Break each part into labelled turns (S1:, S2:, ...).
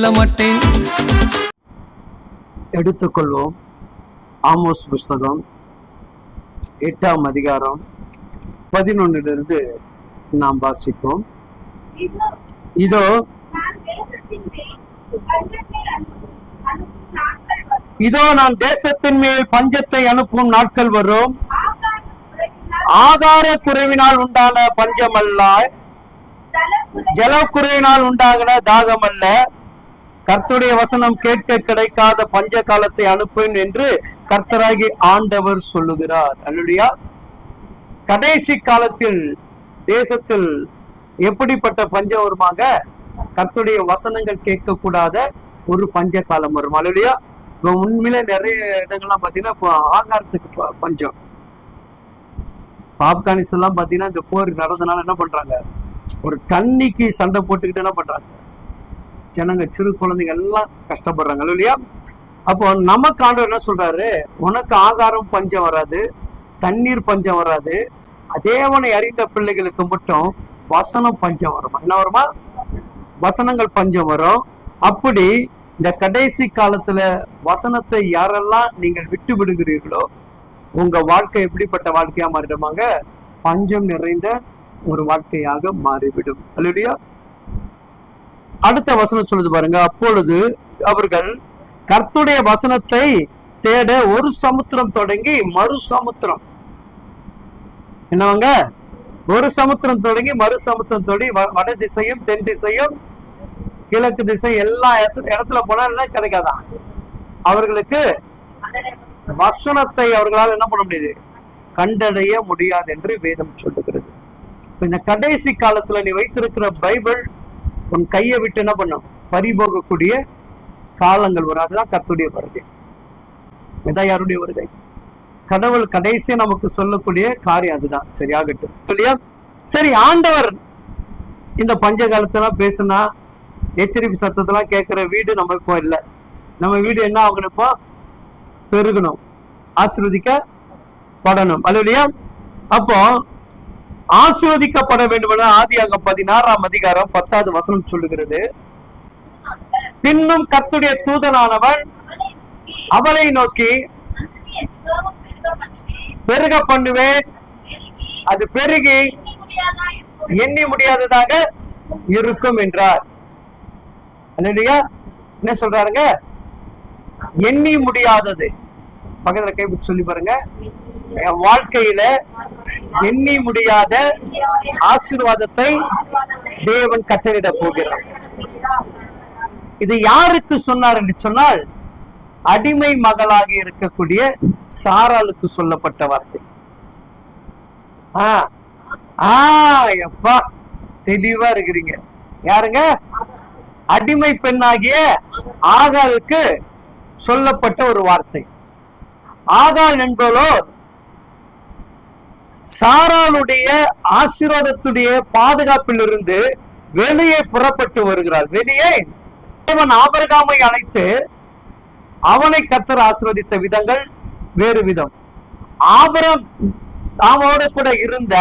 S1: சொல்ல மாட்டேன்.
S2: எடுத்துக்கொள்வோம். ஆமோஸ் புஸ்தகம் 8ஆம் அதிகாரம் 11 நாம் வாசிப்போம். இதோ நான் தேசத்தின் மேல் பஞ்சத்தை அனுப்பும் நாட்கள் வரும். ஆகார குறைவினால் உண்டான பஞ்சம் அல்ல, ஜலக்குறைவினால் உண்டாகின தாகம் அல்ல. கர்த்தருடைய வசனம் கேட்க கிடைக்காத பஞ்ச காலத்தை அனுப்பேன் என்று கர்த்தராகி ஆண்டவர் சொல்லுகிறார். அல்லேலூயா. கடைசி காலத்தில் தேசத்தில் எப்படிப்பட்ட பஞ்சம் வருமாக? கர்த்தருடைய வசனங்கள் கேட்கக்கூடாத ஒரு பஞ்ச காலம் வரும். அல்லேலூயா. இப்போ உண்மையிலே நிறைய இடங்கள்லாம் பார்த்தீங்கன்னா இப்போ ஆகாரத்துக்கு பஞ்சம். ஆப்கானிஸ்தான் பார்த்தீங்கன்னா இந்த போர் நடந்தனால என்ன பண்றாங்க, ஒரு தண்ணிக்கு சண்டை போட்டுக்கிட்டு என்ன பண்றாங்க, ஜனங்க சிறு குழந்தைங்க எல்லாம் கஷ்டப்படுறாங்க. இல்லையா? அப்போ நமக்கு ஆண்டவர் என்ன சொல்றாரு, உனக்கு ஆகாரம் பஞ்சம் வராது, தண்ணீர் பஞ்சம் வராது, தேவனை அறிந்த பிள்ளைகளுக்கு மட்டும் வசனம் பஞ்சம் வருமா? என்ன வருமா? வசனங்கள் பஞ்சம் வரும். அப்படி இந்த கடைசி காலத்துல வசனத்தை யாரெல்லாம் நீங்கள் விட்டு விடுகிறீர்களோ உங்க வாழ்க்கை எப்படிப்பட்ட வாழ்க்கையா மாறிடுமாங்க? பஞ்சம் நிறைந்த ஒரு வாழ்க்கையாக மாறிவிடும். அல்லேலூயா. அடுத்த வசனம் சொல்லுது பாருங்க. அப்பொழுது அவர்கள் கர்த்தருடைய வசனத்தை தேட ஒரு சமுத்திரம் தொடங்கி மறு சமுத்திரம், என்னவாங்க, ஒரு சமுத்திரம் தொடங்கி மறு சமுத்திரம் தொடங்கி வட திசையும் தென் திசையும் கிழக்கு திசை எல்லா இடத்துல போனா என்ன கிடைக்காதான்? அவர்களுக்கு வசனத்தை அவர்களால் என்ன பண்ண முடியுது? கண்டடைய முடியாது என்று வேதம் சொல்லுகிறது. இந்த கடைசி காலத்துல நீ வைத்திருக்கிற பைபிள் உன் கையை விட்டு என்ன பண்ணும்? பறிபோகக்கூடிய காலங்கள் வரும். அதுதான் கர்த்தருடைய வருகை. இதான் யாருடைய வருகை? கடவுள் கடைசியா நமக்கு சொல்லக்கூடிய காரியம் அதுதான். சரியாகட்டும். இல்லையா? சரி, ஆண்டவர் இந்த பஞ்ச காலத்தெல்லாம் பேசுனா எச்சரிப்பு சத்தத்தெல்லாம் கேட்கிற வீடு நம்ம இப்போ இல்லை. நம்ம வீடு என்ன ஆகணும்? இப்போ பெருகணும், ஆசீர்வதிக்கப்படணும். அல்லேலூயா. அப்போ ஆசீர்வதிக்கப்பட வேண்டும் என ஆதியாகமம் 16ஆம் அதிகாரம் 10வது வசனம் சொல்லுகிறது. பின்னும் கர்த்தருடைய தூதனானவன் அவளை நோக்கி, பெருக பண்ணுவேன், அது பெருகி எண்ணி முடியாததாக இருக்கும் என்றார். அல்லேலூயா. என்ன சொல்றாருங்க? எண்ணி முடியாதது. பக்கத்துல கைப்பிடிச்சு சொல்லி பாருங்க. என் வாழ்க்கையில எண்ணி முடியாத ஆசீர்வாதத்தை தேவன் கட்டளையிட போகிறார். இது யாருக்கு சொன்னார் என்று சொன்னால், அடிமை மகளாக இருக்கக்கூடிய சாராளுக்கு சொல்லப்பட்ட வார்த்தை. எப்பா தெளிவா இருக்கிறீங்க. யாருங்க? அடிமை பெண்ணாகிய ஆகாளுக்கு சொல்லப்பட்ட ஒரு வார்த்தை. ஆகாள் என்பவளோ சாராளுடைய ஆசீர்வாதத்துடைய பாதுகாப்பிலிருந்து வெளியே புறப்பட்டு வருகிறாள். வெளியே தேவன் ஆபிரகாமை அழைத்து அவனை கர்த்தர் ஆசீர்வதித்த விதங்கள் வேறு விதம். ஆபிரகாமோடு கூட இருந்த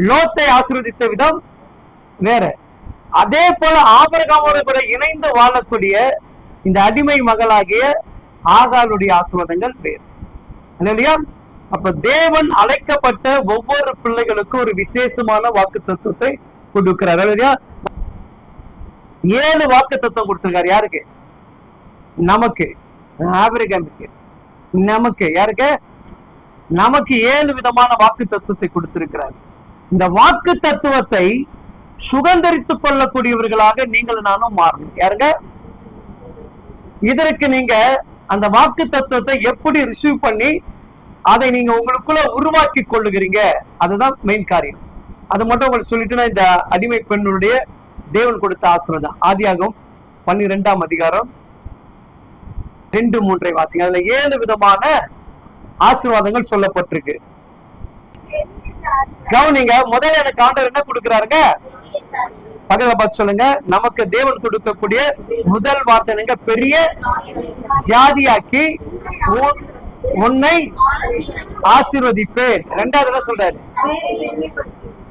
S2: லோத்தை ஆசீர்வதித்த விதம் வேற. அதே போல ஆபிரகாமோடு கூட இணைந்து வாழக்கூடிய இந்த அடிமை மகளாகிய ஆகாளுடைய ஆசீர்வாதங்கள் வேறு. இல்லையா? அப்ப தேவன் அழைக்கப்பட்ட ஒவ்வொரு பிள்ளைகளுக்கும் ஒரு விசேஷமான வாக்கு தத்துவத்தை கொடுக்கிறார். இல்லையா? 7 வாக்கு தத்துவம் கொடுத்திருக்காரு. யாருக்கு? நமக்கு, ஆபிரகாமுக்கு. நமக்கு யாருக்கு? நமக்கு 7 விதமான வாக்கு தத்துவத்தை கொடுத்திருக்கிறார். இந்த வாக்கு தத்துவத்தை சுதந்திரித்துக் கொள்ளக்கூடியவர்களாக நீங்கள் நானும் மாறணும். யாருங்க? இதற்கு நீங்க அந்த வாக்கு தத்துவத்தை எப்படி ரிசீவ் பண்ணி அதை நீங்க உங்களுக்குள்ள உருவாக்கி கொள்ளுகிறீங்க, அதுதான் மெயின் காரியம். அது மட்டும் உங்களுக்கு சொல்லிட்டு இந்த அடிமை பெண்ணுடைய தேவன் கொடுத்த ஆசீர்வாதம். ஆதியாகமம் 12ஆம் அதிகாரம் 2-3 வாசிங்க. அதுல 7 விதமான ஆசீர்வாதங்கள் சொல்லப்பட்டிருக்கு. கவனிங்க. முதல்ல எனக்கு ஆண்டவர் என்ன கொடுக்கிறாருங்க? பகல பார்த்து சொல்லுங்க. நமக்கு தேவன் கொடுக்கக்கூடிய முதல் வார்த்தை, பெரிய ஜாதியாக்கி உன்னை ஆசீர்வதிப்பேன். 2வது என்ன சொல்றாரு?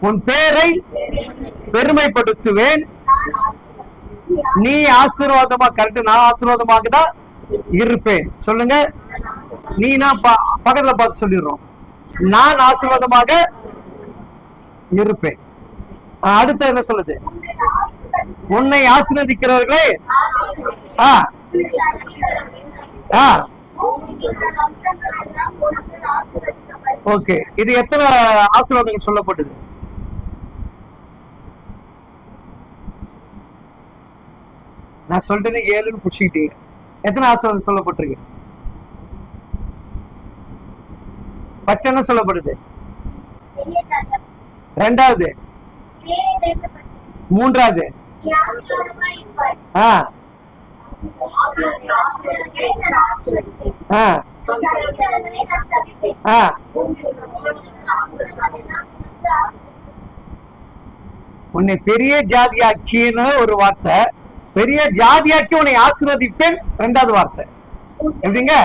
S2: உன் பேரை பெருமைப்படுத்துவேன், நீ ஆசீர்வாதமா, கரெக்ட், நான் ஆசீர்வாதமாக தான் இருப்பேன். சொல்லுங்க. நீனா பக்கத்துல பார்த்து சொல்லிடுறோம், நான் ஆசீர்வாதமாக இருப்பேன். அடுத்த என்ன சொல்லுது? உன்னை ஆசீர்வதிக்கிறவர்களே ஓகே. இது எத்தனை ஆசீர்வாதங்கள் சொல்லப்பட்டது? நான் சொல்லிட்டேன்னு 7ன்னு புடிச்சுக்கிட்டீங்க. எத்தனை ஆசீர்வாதம் சொல்லப்பட்டிருக்கு? ஃபர்ஸ்ட் என்ன சொல்லப்படுது? 2வது, 3வது, உன்னை பெரிய ஜாதியாக்கின்னு ஒரு வார்த்தை, பெரிய ஜாதியாக்கி உன்னை ஆசீர்வதிப்பேன் 2வது வார்த்தை. எப்படிங்க?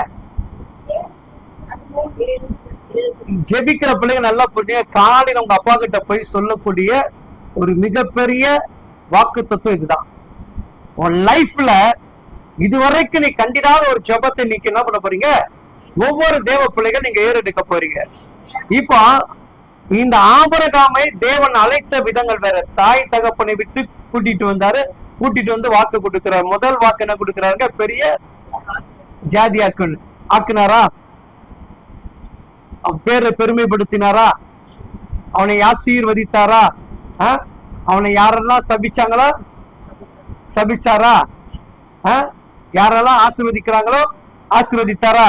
S2: ஜெபிக்கிற பிள்ளைங்க நல்லா புரியுங்க. காலையில உங்க அப்பா கிட்ட போய் சொல்லக்கூடிய ஒரு மிகப்பெரிய வாக்கு தத்துவம் இதுதான். உன் லைஃப்ல இதுவரைக்கும் நீ கண்டிடாத ஒரு ஜெபத்தை நீங்க என்ன பண்ண போறீங்க? ஒவ்வொரு தேவ பிள்ளைகள் நீங்க ஏறெடுக்க போறீங்க. இப்போ இந்த ஆபிரகாமை தேவன் அழைத்த விதங்கள் வேற. தாய் தகப்பனை விட்டு கூட்டிட்டு வந்தாரு, கூட்டிட்டு வந்து வாக்கு கொடுக்கிறார். முதல் வாக்கு என்ன கொடுக்கிறாருங்க? பெரிய ஜாதி ஆக்குனாரா? அவன் பேரை பெருமைப்படுத்தினாரா? அவனை ஆசீர்வதித்தாரா? அவனை யாரெல்லாம் சபிச்சாங்களோ சபிச்சாரா? யாரெல்லாம் ஆசீர்வதிக்கிறாங்களோ ஆசீர்வதித்தாரா?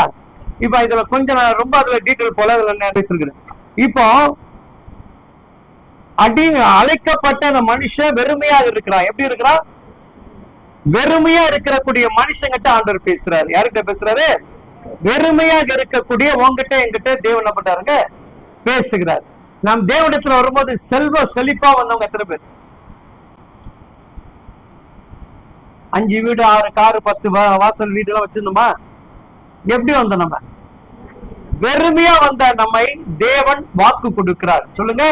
S2: இப்ப இதுல கொஞ்சம் நான் ரொம்ப அதுல டீட்டெயில் போல அதுல பேசிருக்கிறேன். இப்போ அழைக்கப்பட்ட அந்த மனுஷன் வெறுமையா இருக்கிறான். எப்படி இருக்கிறான்? வெறுமையா இருக்கக்கூடிய மனுஷங்கிட்ட ஆண்டவர் பேசுறாரு. யாருக்கிட்ட பேசுறாரு? வெறுமையாக இருக்கக்கூடிய உங்ககிட்ட என்கிட்ட தேவன் என்ன பண்றாருங்க? பேசுகிறார். நாம் தேவனிடத்துல வரும்போது செல்வ செழிப்பா வந்தவங்க எத்தனை பேர்? 5 வீடு, 6 காரு, 10 வாசல் வீடு எல்லாம் வச்சிருந்தோமா? எப்படி வந்த? நம்ம வெறுமையா வந்த நம்மை தேவன் வாக்கு கொடுக்கிறார். சொல்லுங்க.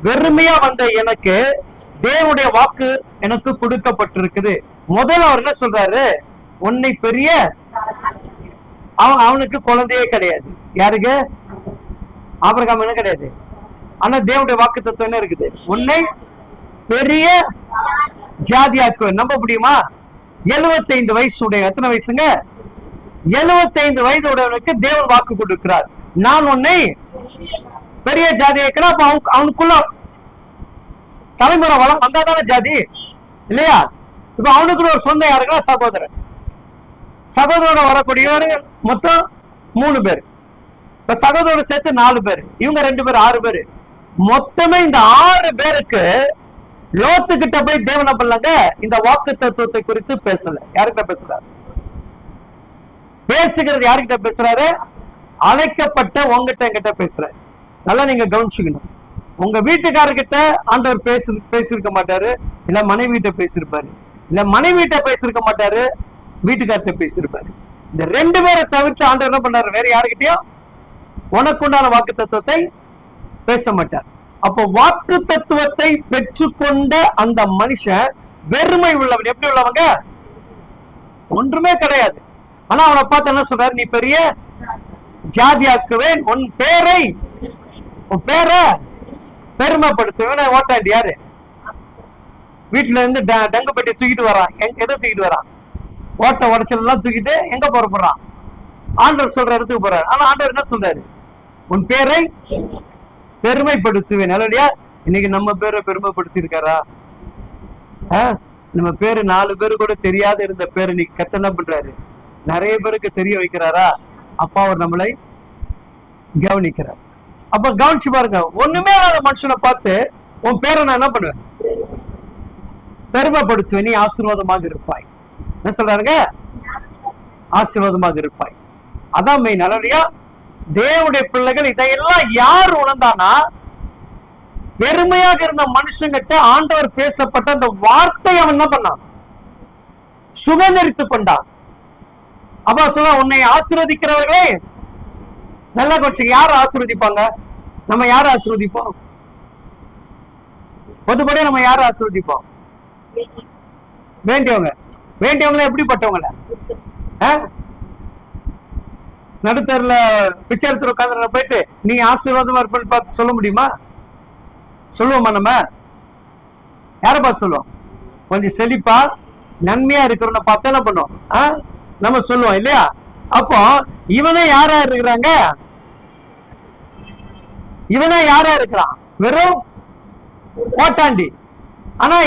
S2: வெறுமையா வந்த எனக்கு தேவனுடைய வாக்கு எனக்கு கொடுக்கப்பட்டிருக்குது. முதல்ல அவர் என்ன சொல்றாரு? உன்னை பெரிய, அவனுக்கு குழந்தையே கிடையாது. யாருக்கு? ஆபிரகாம் என்ன கிடையாது. ஆனா தேவனுடைய வாக்கு தத்துவம் என்ன இருக்குது? உன்னை பெரிய ஜாதியாக்குவேன். நம்ப முடியுமா? 75 வயசு உடைய, எத்தனை வயசுங்க? 75 வயது உடையவனுக்கு தேவன் வாக்கு கொடுக்கிறார். நான் உன்னை பெரிய ஜாதியாக்குறேன். அப்ப அவனுக்குள்ள தலைமுறை வளம் வந்தாதான ஜாதி இல்லையா? இப்ப அவனுக்குள்ள ஒரு சொந்த யாருக்குன்னா சகோதரன். சகோதரோட வரக்கூடியவர் மொத்தம் 3 பேர். இப்ப சகோதரோட சேர்த்து 4 பேர். இவங்க 2 பேர், 6 பேர். மொத்தமே இந்த 6 பேருக்கு லோத்து கிட்ட போய் தேவன பண்ணாங்க இந்த வாக்கு தத்துவத்தை குறித்து பேசல. யாருக்கிட்ட பேசுறாரு? பேசுகிறது யாருக்கிட்ட பேசுறாரு? அழைக்கப்பட்ட உங்ககிட்ட என்கிட்ட பேசுறாரு. நல்லா நீங்க கவனிச்சுக்கணும். உங்க வீட்டுக்காரர்கிட்ட ஆண்டவர் பேசிருக்க மாட்டாரு, இல்ல மனைவி கிட்ட பேசிருப்பாரு, இல்ல மனைவி கிட்ட பேசிருக்க மாட்டாரு, வீட்டுக்கார்ட்ட பேசிருப்பாரு. இந்த 2 பேரை தவிர்த்து ஆண்டவர் என்ன பண்றாரு? வேற யாருக்கிட்டையும் உனக்குண்டான வாக்கு தத்துவத்தை பேச மாட்டார். அப்போ வாக்கு தத்துவத்தை பெற்றுக்கொண்ட அந்த மனுஷன் வெறுமை உள்ளவன். எப்படி உள்ளவங்க? ஒன்றுமே கிடையாது. ஆனா அவனை பார்த்து என்ன சொல்றாரு? நீ பெரிய ஜாதியாக்குவேன், உன் பேரை, உன் பேரை பெருமைப்படுத்துவேன். ஓட்டாண்டி யாரு? வீட்டுல இருந்து டங்கு பெட்டி தூக்கிட்டு வரான். எதை தூக்கிட்டு வரான்? ஓட்ட உடச்சல் எல்லாம் தூக்கிட்டு எங்க போறான்? ஆண்டவர் சொல்ற இடத்துக்கு போறாரு. ஆனா ஆண்டவர் என்ன சொல்றாரு? உன் பேரை பெருமைப்படுத்துவேன். இல்லையா? இன்னைக்கு நம்ம பேரை பெருமைப்படுத்தி இருக்காரா? நம்ம பேரு 4 பேரு கூட தெரியாத இருந்த பேரு இன்னைக்கு கத்த என்ன பண்றாரு? நிறைய பேருக்கு தெரிய வைக்கிறாரா? அப்பா அவர் நம்மளை கவனிக்கிறார். அப்ப கவனிச்சு பாருங்க. ஒண்ணுமே இல்லாத மனுஷனை பார்த்து உன் பேரை நான் என்ன பண்ணுவேன்? பெருமைப்படுத்துவேன். நீ ஆசீர்வாதமாக இருப்பாய். என்ன சொல்றாருங்க? ஆசீர்வாதமாக இருப்பாய். அதான் மெயின். இல்லையா? தேவனுடைய பிள்ளைகள் இதையெல்லாம் யார் உணர்ந்தானா? பெருமையாக இருந்த மனுஷங்கிட்ட ஆண்டவர் பேசப்பட்ட அந்த வார்த்தை அவன் என்ன பண்ணான்? சுதந்திரித்துக் கொண்டான். அப்ப சொல்ல உன்னை ஆசீர்வதிக்கிறவர்களே நல்லா கொஞ்சம் யார் ஆசீர்வதிப்பாங்க? நம்ம யார வேண்டியவங்க. வேண்டியவங்கள எப்படிப்பட்டவங்கள? நடுத்தருல பிச்சை எடுத்து உட்காந்து போயிட்டு நீ ஆசீர்வாதமா இருப்பேன்னு பார்த்து சொல்ல முடியுமா? சொல்லுவோமா? நம்ம யாரை பார்த்து சொல்லுவோம்? கொஞ்சம் செழிப்பா நன்மையா இருக்கிறவன பார்த்து என்ன பண்ணுவோம்? நம்ம சொல்லுவோம் இல்லையா? அப்போ இவனே யாரா இருக்கிறாங்க? இவனே யாரா இருக்கிறான்? வெறும் ஓட்டாண்டி. ஆனா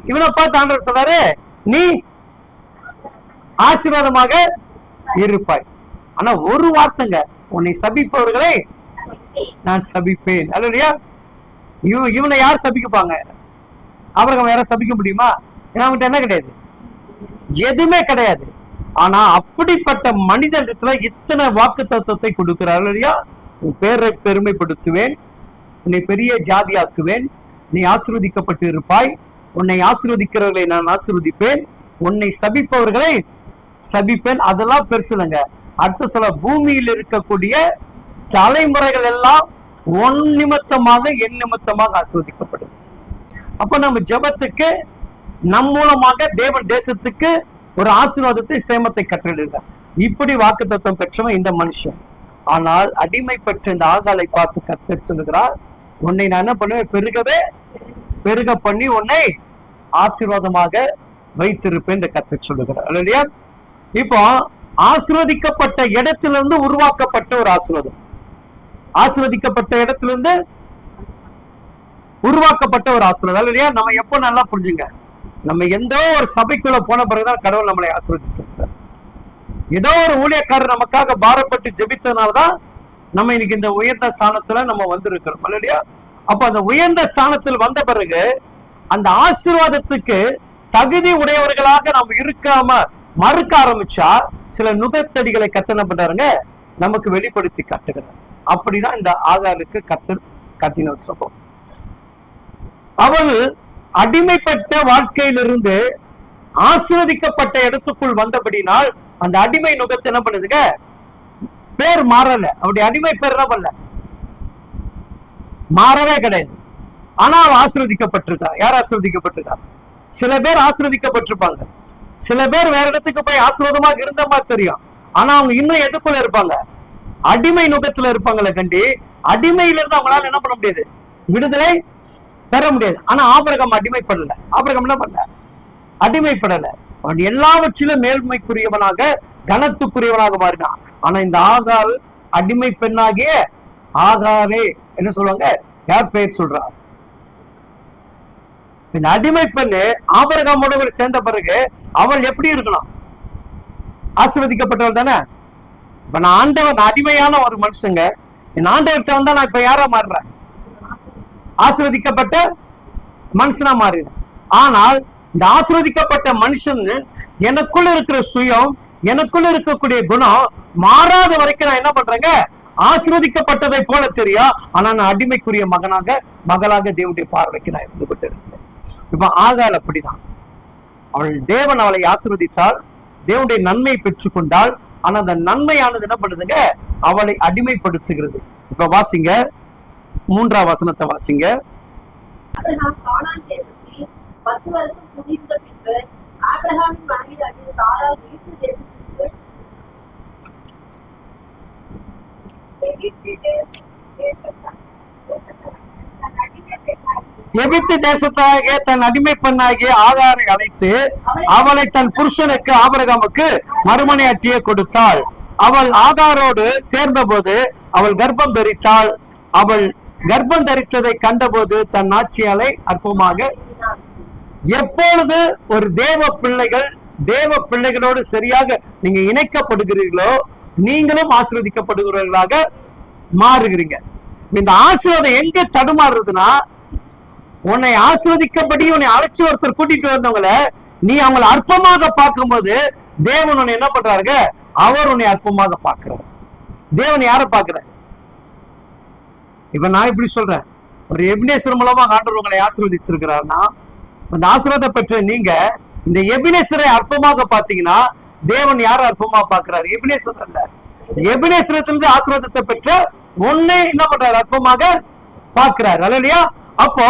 S2: இவனை பார்த்து ஆண்டவர் சொல்றாரு, நீ ஆசீர்வாதமாக இருப்பாய். ஆனா ஒரு வார்த்தைங்க, உன்னை சபிப்பவர்களை நான் சபிப்பேன். அல்லையா? இவனை யார் சபிக்கப்பாங்க? ஆபிரகாம் யார சபிக்க முடியுமா? அவன்கிட்ட என்ன கிடையாது, எதுவுமே கிடையாது. ஆனா அப்படிப்பட்ட மனிதனிடத்துல இத்தனை வாக்கு தத்துவத்தை கொடுக்கிறார் இல்லையா? உன் பேரை பெருமைப்படுத்துவேன், உன்னை பெரிய ஜாதியாக்குவேன், நீ ஆசீர்வதிக்கப்பட்டு இருப்பாய், உன்னை ஆசீர்வதிக்கிறவர்களை நான் ஆசீர்வதிப்பேன், உன்னை சபிப்பவர்களை சபிப்பேன். அதெல்லாம் பெருசுலங்க. அடுத்த சொல்ல, பூமியில் இருக்கக்கூடிய தலைமுறைகள் எல்லாம் உன் நிமித்தமாக என் நிமித்தமாக ஆசீர்வதிக்கப்படும். அப்ப நம்ம ஜெபத்துக்கு நம் மூலமாக தேவன் தேசத்துக்கு ஒரு ஆசீர்வாதத்தை சேமத்தை கட்டளிடுகிறார். இப்படி வாக்கு தத்துவம் பெற்றவன் இந்த மனுஷன். ஆனால் அடிமை பெற்ற இந்த ஆகாலை பார்த்து கர்த்தர் சொல்லுகிறார், உன்னை நான் என்ன பண்ணுவேன்? பெருக பண்ணி உன்னை ஆசீர்வாதமாக வைத்திருப்பேன் என்று கர்த்தர் சொல்லுகிறார். இல்லையா? இப்போ ஆசீர்வதிக்கப்பட்ட இடத்திலிருந்து உருவாக்கப்பட்ட ஒரு ஆசீர்வாதம், ஆசீர்வதிக்கப்பட்ட இடத்திலிருந்து உருவாக்கப்பட்ட ஒரு ஆசீர்வாதம் இல்லையா? நம்ம எப்போ நல்லா புரிஞ்சுங்க, நம்ம எந்த ஒரு சபைக்குள்ள போன பிறகுதான் கடவுள் நம்மளை ஆசீர்வதித்திருக்கிறார். ஏதோ ஒரு ஊழியக்காரர் நமக்காக பாரப்பட்டு ஜெபித்தனால்தான் நம்ம இன்னைக்கு இந்த உயர்ந்த ஸ்தானத்துல நம்ம வந்திருக்கிறோம் இல்லையா? அப்ப அந்த உயர்ந்த ஸ்தானத்தில் வந்த பிறகு அந்த ஆசீர்வாதத்துக்கு தகுதி உடையவர்களாக நாம் இருக்காம மறுக்க ஆரம்பிச்சா சில நுகத்தடிகளை கத்தனை பண்றாருங்க நமக்கு வெளிப்படுத்தி காட்டுகிறார். அப்படிதான் இந்த ஆகாருக்கு கத்தர் காட்டின ஒரு சம்பவம். அவள் அடிமைப்பட்ட வாழ்க்கையிலிருந்து ஆசீர்வதிக்கப்பட்ட இடத்துக்குள் வந்தபடினால் அந்த அடிமை நுகத்தை என்ன பண்ணுதுங்க? பேர் மாறல. அவருடைய அடிமை பேர் என்ன பண்ணல, மாறவே கிடையாது. ஆனா அவ ஆசீர்வதிக்கப்பட்டிருக்கா. யார் ஆசீர்வதிக்கப்பட்டிருக்கா? சில பேர் ஆசீர்வதிக்கப்பட்டிருப்பாங்க, சில பேர் வேற இடத்துக்கு போய் ஆசீர்வாதமாக இருந்த மாதிரி தெரியும். ஆனா அவங்க இன்னும் எதுக்குள்ள இருப்பாங்க? அடிமை நுகத்துல இருப்பாங்களே கண்டி. அடிமையிலிருந்து அவங்களால என்ன பண்ண முடியாது? விடுதலை பெற முடியாது. ஆனா ஆபிரகாம் அடிமைப்படல. ஆபிரகாம் என்ன பண்ணல? அடிமைப்படல. அவன் எல்லாவற்றிலும் மேல்மைக்குரியவனாக கனத்துக்குரியவனாக மாறினான். ஆனா இந்த ஆகால் அடிமை பெண்ணாகிய ஆகாரே என்ன சொல்லுவாங்க? யார் பெயர் சொல்றா? இந்த அடிமை பெண்ணு ஆபிரகாமோட சேர்ந்த பிறகு அவள் எப்படி இருக்கணும்? ஆசீர்வதிக்கப்பட்டவள் தானே. இப்ப நான் ஆண்டவன் அடிமையான ஒரு மனுஷங்க, என் ஆண்டவர்கிட்ட வந்தா நான் இப்ப யாரா மாறுறேன்? ஆசீர்வதிக்கப்பட்ட மனுஷனா மாறினேன். ஆனால் இந்த ஆசீர்வதிக்கப்பட்ட மனுஷன் எனக்குள்ள இருக்கிற சுயம், எனக்குள்ள இருக்கக்கூடிய குணம் மாறாத வரைக்கும் நான் என்ன பண்றேங்க? ஆசீர்வதிக்கப்பட்டதை போல தெரியும். ஆனா நான் அடிமைக்குரிய மகளாக தேவனுடைய பார்வைக்கு நான் இருந்து கொண்டு இருக்கிறேன். இப்ப ஆகால் அப்படிதான். அவள் தேவன் அவளை ஆசீர்வதித்தாள், தேவனுடைய நன்மை பெற்றுக்கொண்டாள். ஆனா அந்த நன்மையானது என்ன பண்ணுதுங்க? அவளை அடிமைப்படுத்துகிறது. இப்ப வாசிங்க, 3ஆம் வசனத்தை வாசிங்க. எகிப்து தேசத்தாகிய தன் அடிமை பெண்ணாகிய ஆகாரை அழைத்து அவளை தன் புருஷனுக்கு ஆபிரகாமுக்கு மறுமனையாட்டியே கொடுத்தாள். அவள் ஆகாரோடு சேர்ந்த போது அவள் கர்ப்பம் தரித்தாள். அவள் கர்ப்பம் தரித்ததை கண்டபோது தன் ஆட்சியாலை அற்பமாக. எப்பொழுது ஒரு தேவ பிள்ளைகளோடு சரியாக நீங்க இணைக்கப்படுகிறீர்களோ நீங்களும் ஆசீர்வதிக்கப்படுகிறவர்களாக மாறுகிறீங்க. இந்த ஆசீர்வாதம் எங்க தடுமாறுறதுன்னா, உன்னை ஆசீர்வதிக்கப்படி உன்னை அழைச்சி ஒருத்தர் கூட்டிட்டு வந்தவங்களை நீ அவங்களை அற்பமாக பார்க்கும்போது தேவன் உன்னை என்ன பண்றாருங்க? அவர் உன்னை அற்பமாக பார்க்கிறார். தேவன் யாரை பார்க்கிறார்? இப்ப நான் இப்படி சொல்றேன், ஒரு எபினேசர் மூலமா ஆண்டவர் உங்களை ஆசீர்வதிச்சிருக்கிறார்னா, அந்த ஆசீர்வாதம் பெற்ற நீங்க இந்த எபினேசரை அற்பமாக பார்த்தீங்கன்னா தேவன் யாரை அற்பமா பார்க்கிறார்? எபினேசர் அல்ல. எபினேசரத்திலிருந்து ஆசீர்வாதத்தை பெற்ற ஒன்னே என்ன பண்றாரு? அற்பமாக பார்க்கிறார். அல்லையா? அப்போ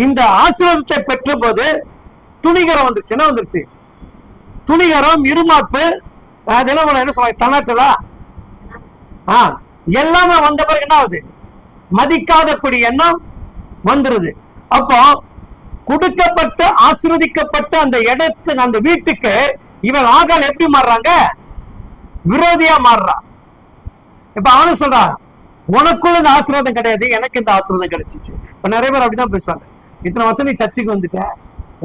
S2: இந்த ஆசீர்வாதத்தை பெற்ற போது துணிகரம் வந்துருச்சு. என்ன வந்துருச்சு? துணிகரம், இருமாப்பு, அதெல்லாம் என்ன சொல்ல தனாட்டலா எல்லாமே வந்த பிறகு என்ன ஆகுது? மதிக்காத கூடிய எண்ணம் வந்துருது. அப்போ கொடுக்கப்பட்ட ஆசீர்வதிக்கப்பட்ட அந்த இடத்துக்கு, அந்த வீட்டுக்கு இவன் ஆகால் எப்படி மாறுறாங்க? விரோதியா மாறுறான். இப்ப அவனு சொல்றான், உனக்குள்ள இந்த ஆசீர்வாதம் கிடையாது, எனக்கு இந்த ஆசீர்வாதம் கிடைச்சிச்சு. இப்ப நிறைய பேர் அப்படிதான் பேசுவாங்க. இத்தனை வருஷம் நீ சர்ச்சுக்கு வந்துட்ட,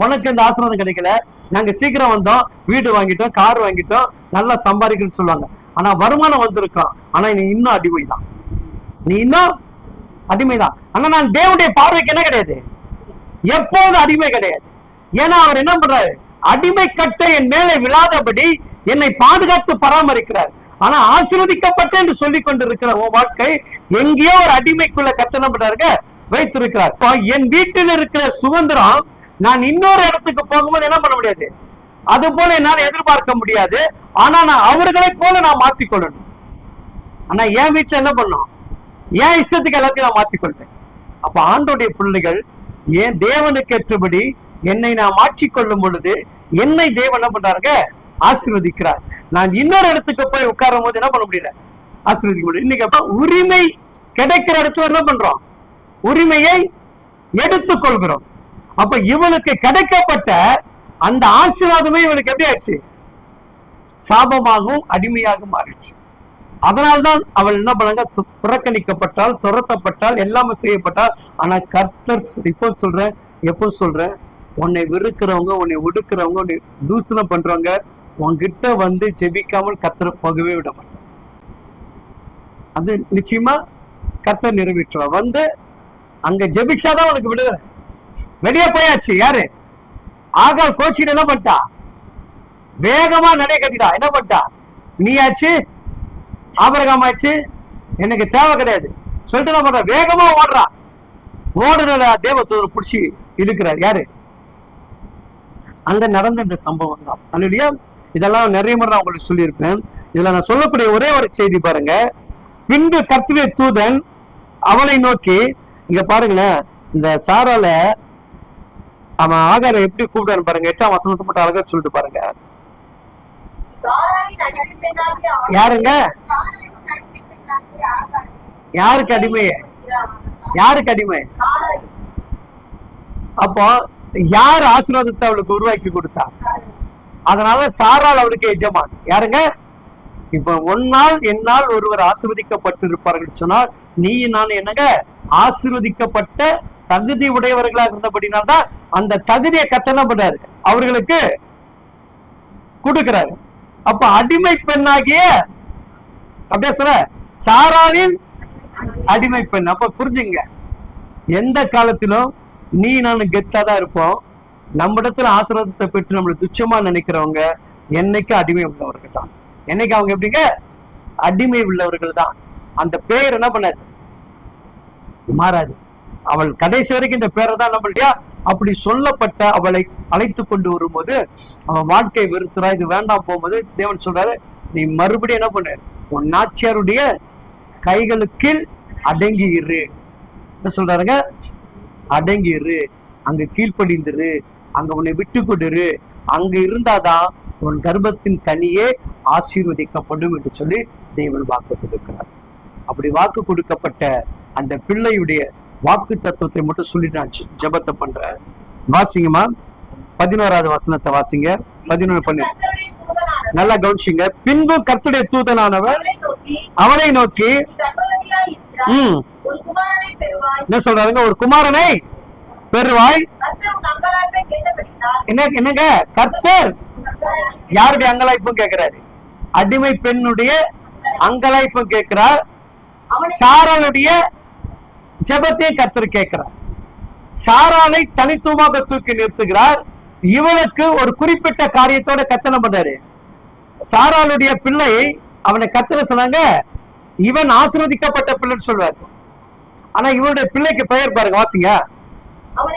S2: உனக்கு இந்த ஆசீர்வாதம் கிடைக்கல, நாங்க சீக்கிரம் வந்தோம், வீடு வாங்கிட்டோம், கார் வாங்கிட்டோம், நல்லா சம்பாதிக்கணும்னு சொல்லுவாங்க. ஆனா வருமானம் வந்திருக்கான், ஆனா நீ இன்னும் அடிமைதான், நீ இன்னும் அடிமைதான். ஆனா நான் தேவனுடைய பார்வைக்கு என்ன கிடையாது? எப்போதும் அடிமை கிடையாது. ஏன்னா அவர் என்ன பண்றாரு? அடிமை கட்டை என் மேலே விழாதபடி என்னை பாதுகாத்து பராமரிக்கிறார். ஆனா ஆசீர்வதிக்கப்பட்ட என்று சொல்லிக் கொண்டிருக்கிற உன் வாழ்க்கை எங்கேயோ ஒரு அடிமைக்குள்ள கர்த்தர் பண்றாருங்க வைத்திருக்கிறார். என் வீட்டில் இருக்கிற சுதந்திரம் நான் இன்னொரு இடத்துக்கு போகும்போது என்ன பண்ண முடியாது, அது போல என்னால எதிர்பார்க்க முடியாது. ஆனா நான் அவர்களை போல நான் மாத்திக்கொள்ளணும். ஆனா என் வீட்டுல என்ன பண்ணும்? என் இஷ்டத்துக்கு எல்லாத்தையும் நான் மாத்திக்கொள்வேன். அப்ப ஆண்டோடைய பிள்ளைகள் ஏன் தேவனுக்கு ஏற்றபடி என்னை நான் மாற்றிக்கொள்ளும் பொழுது என்னை தேவன் என்ன பண்றாருங்க? ஆசீர்வதிக்கிறார். நான் இன்னொரு இடத்துக்கு போய் உட்காரும் போது என்ன பண்ண முடியல, ஆசீர்வதிக்க முடியும். இன்னைக்கு உரிமை கிடைக்கிற இடத்துல என்ன பண்றோம்? உரிமையை எடுத்துக் கொள்கிறோம். அப்ப இவனுக்கு கிடைக்கப்பட்ட அந்த ஆசீர்வாதமே இவனுக்கு எப்படி ஆச்சு? சாபமாகவும் அடிமையாகவும் மாறிடுச்சு. அதனால்தான் அவள் என்ன பண்ணாங்க? புறக்கணிக்கப்பட்டால், துரத்தப்பட்டால், எல்லாமே செய்யப்பட்டால். ஆனா கர்த்தர் இப்போ சொல்றேன், எப்போ சொல்றேன், உன்னை வெறுக்கிறவங்க, உன்னை ஒடுக்கிறவங்க, உன்னை தூசணம் பண்றவங்க உன்கிட்ட வந்து ஜெபிக்காமல் கர்த்தரை போகவே விட மாட்டார். அது நிச்சயமா கர்த்தர் நிறைவேற்றுவார். வந்து அங்க ஜெபிச்சாதான் உனக்கு விடுதலை. வெளியே போயாச்சு யாரு? ஆகால் கோச்சிட்டு என்ன பண்ணிட்டா? வேகமா நடை கட்டிட்டா. என்ன பண்ணிட்டா? நீயாச்சு, ஆபிரகாம் ஆச்சு, எனக்கு தேவை கிடையாது சொல்லிட்டு என்ன பண்ற? வேகமா ஓடுறா. ஓடுற தேவதூதர் பிடிச்சி இழுக்கிறார். யாரு? அங்க நடந்த இந்த சம்பவம் தான். அல்லையா? இதெல்லாம் நிறைய முறை நான் உங்களுக்கு சொல்லியிருப்பேன். இதுல நான் சொல்லக்கூடிய ஒரே ஒரு செய்தி பாருங்க. பின்பு கர்த்தருடைய தூதன் அவளை நோக்கி, இங்க பாருங்களேன், இந்த சாரால அவன் ஆகார எப்படி கூப்பிட்டான்னு பாருங்க. 8ஆம் வசனத்தை மட்டும் அழகா சொல்லிட்டு பாருங்க. யாருங்க? யாருக்கு அடிமை? யாருக்கு அடிமை? அப்போ யார் ஆசீர்வாதத்தை அவளுக்கு உருவாக்கி கொடுத்தா? அதனால சாரால் அவளுக்கு எஜமான். யாருங்க? இப்ப ஒன்னால் என்னால் ஒருவர் ஆசீர்வதிக்கப்பட்டிருப்பார்கள் சொன்னால் நீ நான் என்னங்க ஆசீர்வதிக்கப்பட்ட தகுதி உடையவர்களாக இருந்தபடினால்தான் அந்த தகுதியை கத்தனை பண்றாரு, அவர்களுக்கு கொடுக்கிறாரு. அப்ப அடிமை பெண்ணாகிய அப்படியே சொல்ற சாராளின் அடிமை பெண். அப்ப புரிஞ்சுங்க, எந்த காலத்திலும் நீ நான் கெத்தாதான் இருப்போம். நம்ம இடத்துல ஆசீர்வாதத்தை பெற்று நம்மளை துச்சமா நினைக்கிறவங்க என்னைக்கு அடிமை உள்ளவர்கள் தான். என்னைக்கு அவங்க எப்படிங்க? அடிமை உள்ளவர்கள் தான். அந்த பேர் என்ன பண்ணாது? மாறாது. அவள் கடைசி வரைக்கும் இந்த பேரை தான் என்ன பண்ணியா? அப்படி சொல்லப்பட்ட அவளை அழைத்து கொண்டு வரும்போது அவன் வாழ்க்கை வெறுத்துறா, இது வேண்டாம் போகும்போது தேவன் சொல்றாரு, நீ மறுபடியும் என்ன பண்ண? உன் நாச்சியாருடைய கைகளுக்கு அடங்கி இரு. என்ன சொல்றாருங்க? அடங்கி இரு, அங்க கீழ்ப்படிந்துரு, அங்க உன்னை விட்டு கொண்டிரு, அங்க இருந்தாதான் உன் கர்ப்பத்தின் கனியே ஆசீர்வதிக்கப்படும் என்று சொல்லி தேவன் வாக்கு கொடுக்கிறார். அப்படி வாக்கு கொடுக்கப்பட்ட அந்த பிள்ளையுடைய வாக்கு தத்துவத்தை மட்டும் சொல்லிட்டு நான் ஜெபத்தை பண்றேன். வாசிங்கம்மா 11வது வசனத்தை வாசிங்க. 11 பண்ணு, நல்லா கவனிச்சிங்க. பின்பு கர்த்தருடைய தூதனானவர் அவனை நோக்கி என்ன சொல்றாருங்க? ஒரு குமாரனை பெறுவாய். என்னங்க? கர்த்தர் யாருடைய அங்கலாய்ப்பும் கேட்கிறாரு? அடிமை பெண்ணுடைய அங்கலாய்ப்பும் கேட்கிறார். சாராளுடைய ஜெபத்தையும் கர்த்தர் கேட்கிறார். சாராளை தனித்துவமாக தூக்கி நிறுத்துகிறார். இவனுக்கு ஒரு குறிப்பிட்ட காரியத்தோட கத்தனை பண்றாரு. சாராளுடைய பிள்ளை அவனை கத்தனை சொன்னாங்க, இவன் ஆசீர்வதிக்கப்பட்ட பிள்ளைன்னு சொல்வார். ஆனா இவனுடைய பிள்ளைக்கு பெயர் பாருங்க, வாசிங்க. அவன்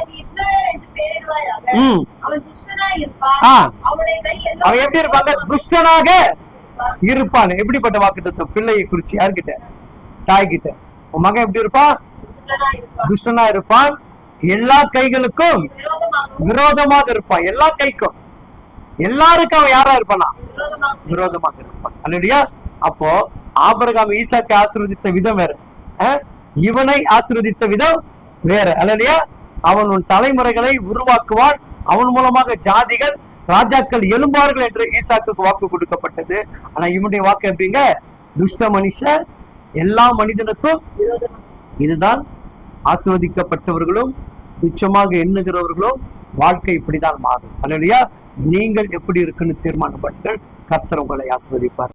S2: எப்படி இருப்பாங்க? துஷ்டனாக இருப்பான். எப்படிப்பட்ட வாக்குத்தத்தம்? பிள்ளையை குறிச்சு யார்கிட்ட? தாய்கிட்ட. உன் மகன் எப்படி இருப்பான்? துஷ்டனா இருப்பான், எல்லா கைகளுக்கும் விரோதமாக இருப்பான். எல்லா கைக்கும் எல்லாருக்கும் அவன் யாரா இருப்பானா? விரோதமாக இருப்பான். அல்லையா? அப்போ ஆபிரகாம் ஈசாக்கை ஆசீர்வதித்த விதம் வேற, இவனை ஆசீர்வதித்த விதம் வேற. அல்லையா? அவன் உன் தலைமுறைகளை உருவாக்குவான், அவன் மூலமாக ஜாதிகள் ராஜாக்கள் எழும்பார்கள் என்று ஈசாக்குக்கு வாக்கு கொடுக்கப்பட்டது. ஆனா இவனுடைய வாக்கு எப்படிங்க? துஷ்ட மனுஷர் எல்லா மனிதனுக்கும் இதுதான். ஆசீர்வதிக்கப்பட்டவர்களும் துச்சமாக எண்ணுகிறவர்களும் வாழ்க்கை இப்படிதான் மாறும். அல்லையா? நீங்கள் எப்படி இருக்குன்னு தீர்மானம் பண்ணுங்கள். கர்த்தர் உங்களை ஆசீர்வதிப்பார்.